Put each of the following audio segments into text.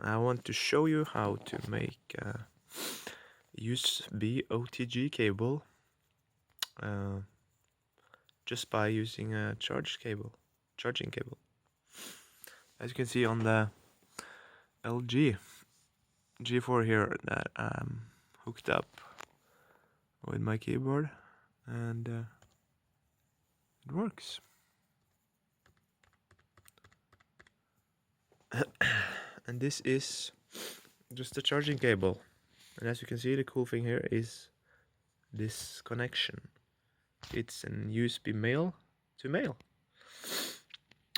I want to show you how to make a USB OTG cable just by using a charging cable. As you can see on the LG G4 here that I'm hooked up with my keyboard, and it works. And this is just a charging cable, and as you can see, the cool thing here is this connection. It's an USB male to male.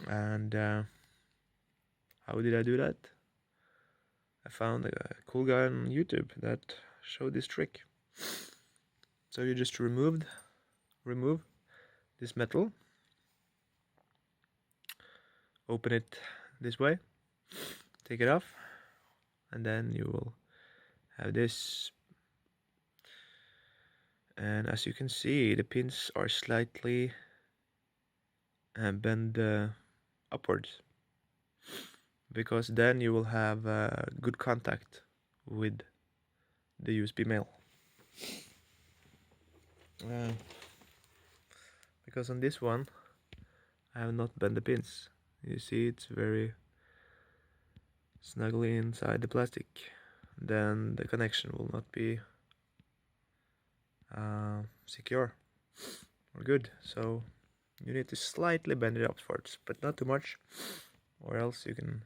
And how did I do that? I found a cool guy on YouTube that showed this trick. So you just remove this metal, open it this way, take it off, and then you will have this. And as you can see, the pins are slightly bend upwards, because then you will have good contact with the USB male. Because on this one I have not bent the pins. You see, it's very snugly inside the plastic. Then the connection will not be secure or good. So you need to slightly bend it upwards, but not too much, or else you can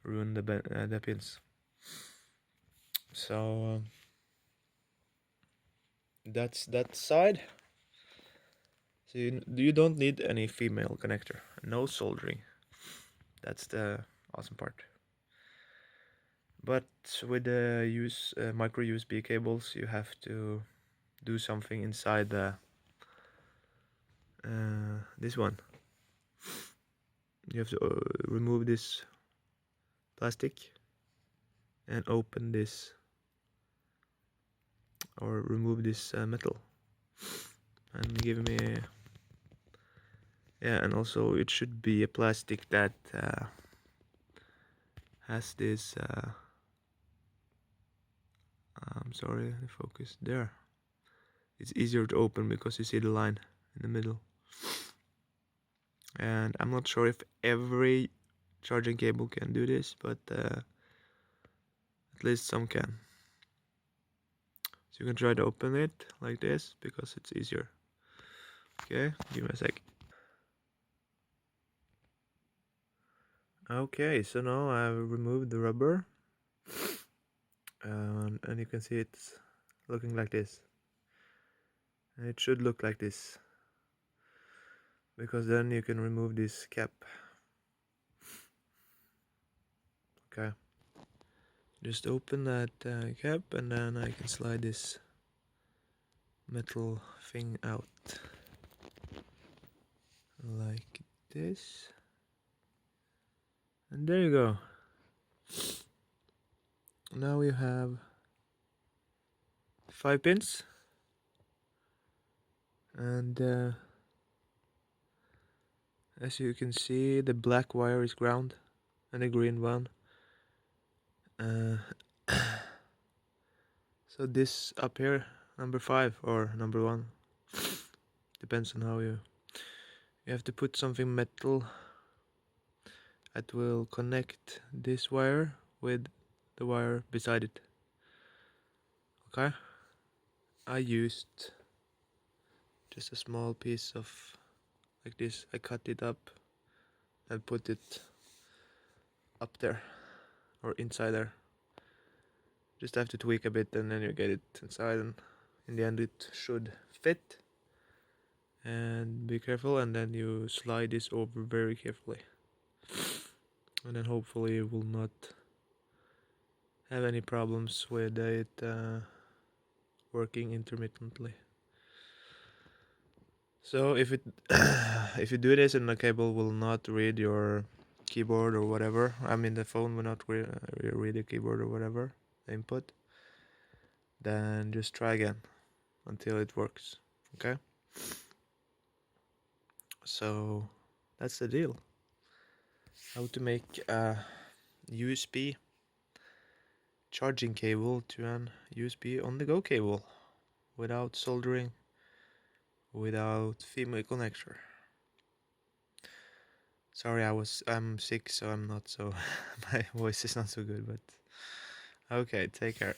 ruin the pins. So that's that side. So you don't need any female connector, no soldering. That's the awesome part. But with the micro USB cables, you have to do something inside the this one. You have to remove this plastic and open this, or remove this metal, and give me and also it should be a plastic that has this I'm sorry, the focus there. It's easier to open because you see the line in the middle. And I'm not sure if every charging cable can do this, but at least some can. So you can try to open it like this because it's easier. Okay, give me a sec. Okay, so now I've removed the rubber, and you can see it's looking like this. And it should look like this, because then you can remove this cap. Okay, just open that cap, and then I can slide this metal thing out like this, and there you go. Now you have 5 pins, and as you can see, the black wire is ground and the green one. So this up here, number 5 or number 1, depends on how you have to put something metal that will connect this wire with the wire beside it. Okay, I used just a small piece of like this. I cut it up and put it up there or inside there. Just have to tweak a bit, and then you get it inside, and in the end it should fit. And be careful, and then you slide this over very carefully, and then hopefully you will not have any problems with it working intermittently. So if it if you do this and the cable will not read your keyboard or whatever, I mean the phone will not read the keyboard or whatever, the input, then just try again until it works. Okay, so that's the deal. How to make a USB charging cable to an USB on-the-go cable without soldering, without female connector. Sorry, I'm sick, so I'm not so my voice is not so good, but okay, take care.